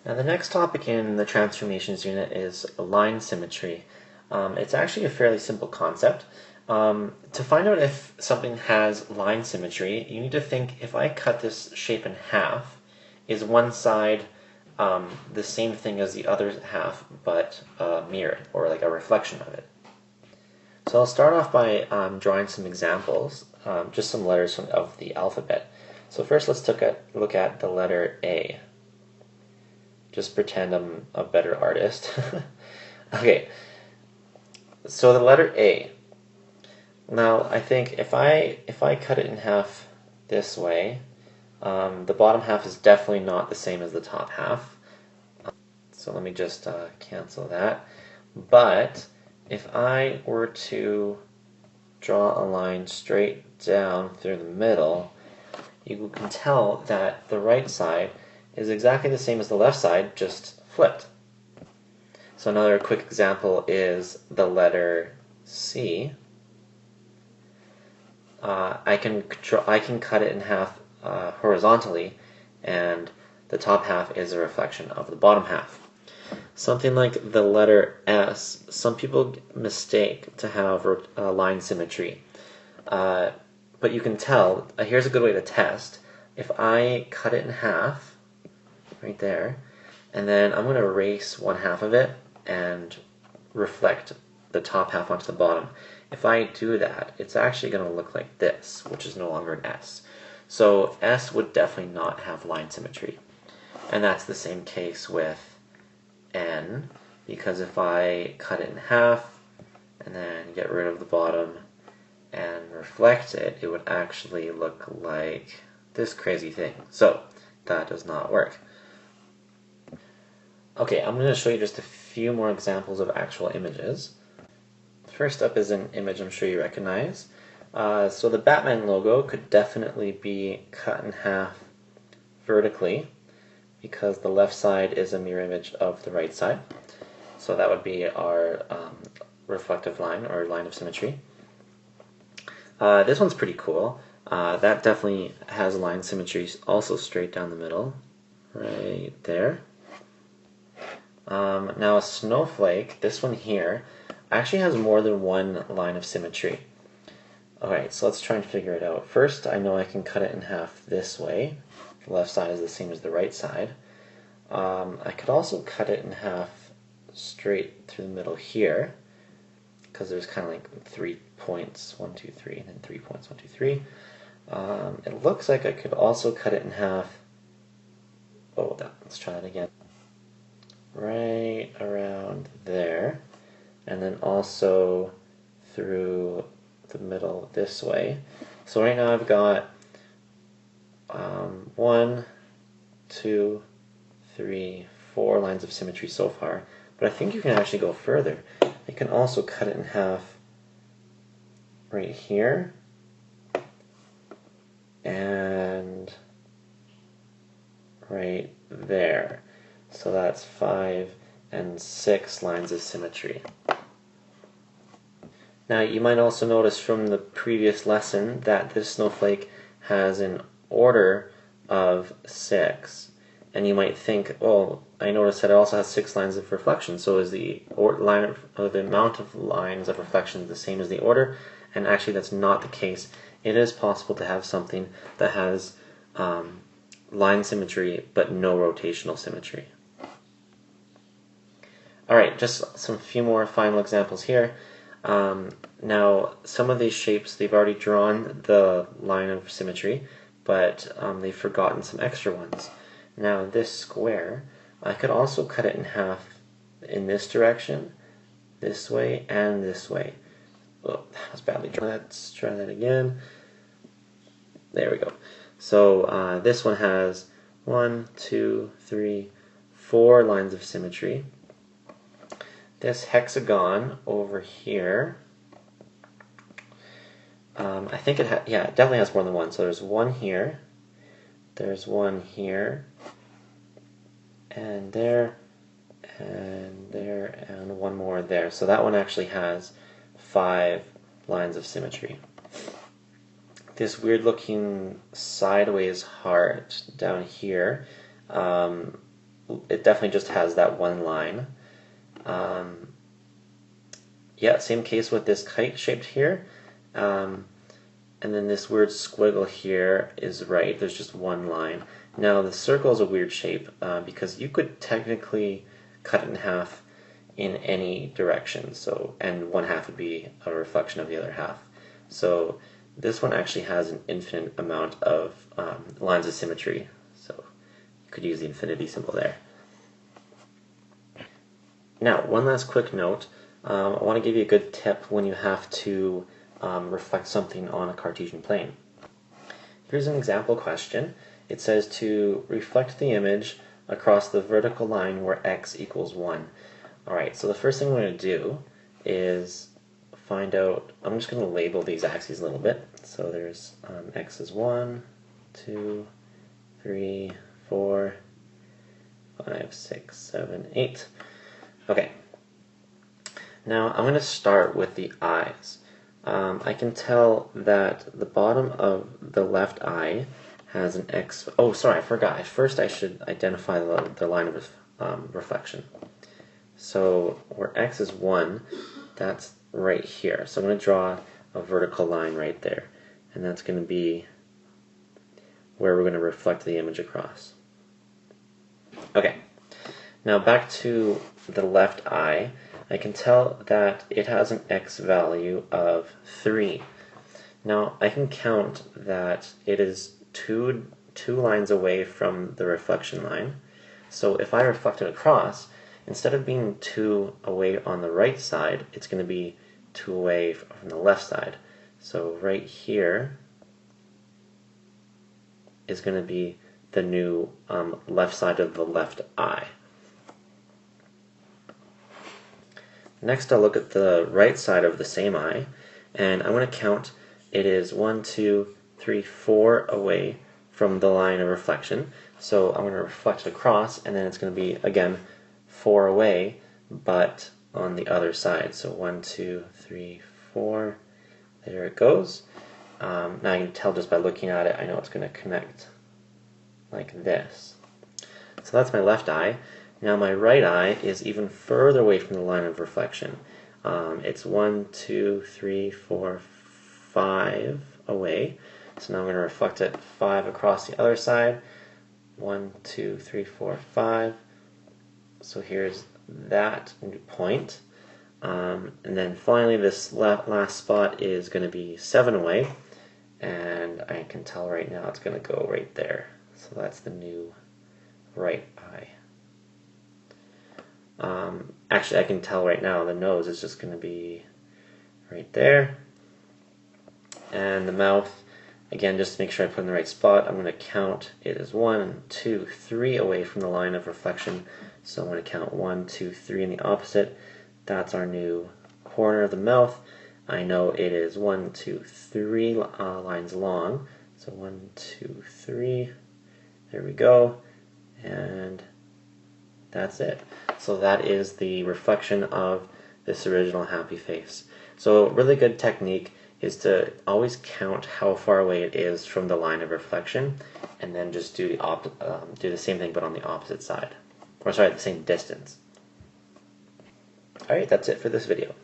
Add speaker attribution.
Speaker 1: Now the next topic in the transformations unit is line symmetry. It's actually a fairly simple concept. To find out if something has line symmetry, you need to think, if I cut this shape in half, is one side the same thing as the other half but mirrored, or like a reflection of it? So I'll start off by drawing some examples, just some letters of the alphabet. So first let's look at the letter A. Just pretend I'm a better artist. Okay, so the letter A. Now I think if I cut it in half this way, the bottom half is definitely not the same as the top half. So let me just cancel that. But if I were to draw a line straight down through the middle, you can tell that the right side is exactly the same as the left side, just flipped. So another quick example is the letter C. I can cut it in half horizontally, and the top half is a reflection of the bottom half. Something like the letter S, some people mistake to have line symmetry. But you can tell, here's a good way to test. If I cut it in half, right there, and then I'm going to erase one half of it and reflect the top half onto the bottom. If I do that, it's actually going to look like this, which is no longer an S. So S would definitely not have line symmetry. And that's the same case with N, because if I cut it in half and then get rid of the bottom and reflect it, it would actually look like this crazy thing. So that does not work. Okay, I'm going to show you just a few more examples of actual images. First up is an image I'm sure you recognize. So the Batman logo could definitely be cut in half vertically, because the left side is a mirror image of the right side. So that would be our reflective line, or line of symmetry. This one's pretty cool. That definitely has line symmetry also straight down the middle, right there. Now a snowflake, this one here, actually has more than one line of symmetry. Alright, so let's try and figure it out. First, I know I can cut it in half this way. The left side is the same as the right side. I could also cut it in half straight through the middle here, because there's kind of like 3 points, 1, 2, 3, and then 3 points, 1, 2, 3. It looks like I could also cut it in half. Let's try that again. Right around there, and then also through the middle this way. So right now I've got 1, 2, 3, 4 lines of symmetry so far, but I think you can actually go further. You can also cut it in half right here, and right there. So that's 5 and 6 lines of symmetry. Now you might also notice from the previous lesson that this snowflake has an order of 6. And you might think, oh, I noticed that it also has 6 lines of reflection, so is the amount of lines of reflection the same as the order? And actually that's not the case. It is possible to have something that has line symmetry but no rotational symmetry. Alright, just some few more final examples here. Now, some of these shapes, they've already drawn the line of symmetry, but they've forgotten some extra ones. Now, this square, I could also cut it in half in this direction, this way, and this way. Oh, that was badly drawn. Let's try that again. There we go. So this one has 1, 2, 3, 4 lines of symmetry. This hexagon over here, I think it definitely has more than one. So there's one here, there's one here, and there, and one more there. So that one actually has 5 lines of symmetry. This weird looking sideways heart down here, it definitely just has that one line. Yeah, same case with this kite shaped here. And then this weird squiggle here is right, there's just one line. Now the circle is a weird shape because you could technically cut it in half in any direction, and one half would be a reflection of the other half. So this one actually has an infinite amount of lines of symmetry, so you could use the infinity symbol there. Now, one last quick note. I want to give you a good tip when you have to reflect something on a Cartesian plane. Here's an example question. It says to reflect the image across the vertical line where x equals 1. Alright, so the first thing we're going to do is find out, I'm just going to label these axes a little bit. So there's x is 1, 2, 3, 4, 5, 6, 7, 8. Okay, now I'm going to start with the eyes. I can tell that the bottom of the left eye has an x. Oh, sorry, I forgot. First, I should identify the line of reflection. So where x is 1, that's right here. So I'm going to draw a vertical line right there, and that's going to be where we're going to reflect the image across. Okay, now back to the left eye. I can tell that it has an x value of 3. Now I can count that it is two lines away from the reflection line. So if I reflect it across, instead of being 2 away on the right side, it's going to be 2 away from the left side. So right here is going to be the new left side of the left eye. Next, I'll look at the right side of the same eye, and I'm going to count it is 1, 2, 3, 4 away from the line of reflection. So I'm going to reflect it across, and then it's going to be, again, 4 away, but on the other side. So 1, 2, 3, 4, there it goes. Now I can tell just by looking at it, I know it's going to connect like this. So that's my left eye. Now my right eye is even further away from the line of reflection. It's 1, 2, 3, 4, 5 away. So now I'm going to reflect it 5 across the other side. 1, 2, 3, 4, 5. So here's that point. And then finally this last spot is going to be 7 away. And I can tell right now it's going to go right there. So that's the new right eye. Actually, I can tell right now the nose is just going to be right there. And the mouth, again, just to make sure I put in the right spot, I'm going to count it as 1, 2, 3 away from the line of reflection. So I'm going to count 1, 2, 3 in the opposite. That's our new corner of the mouth. I know it is 1, 2, 3 lines long. So 1, 2, 3. There we go. And that's it. So that is the reflection of this original happy face. So a really good technique is to always count how far away it is from the line of reflection, and then just do the same thing but on the opposite side. Or sorry, the same distance. Alright, that's it for this video.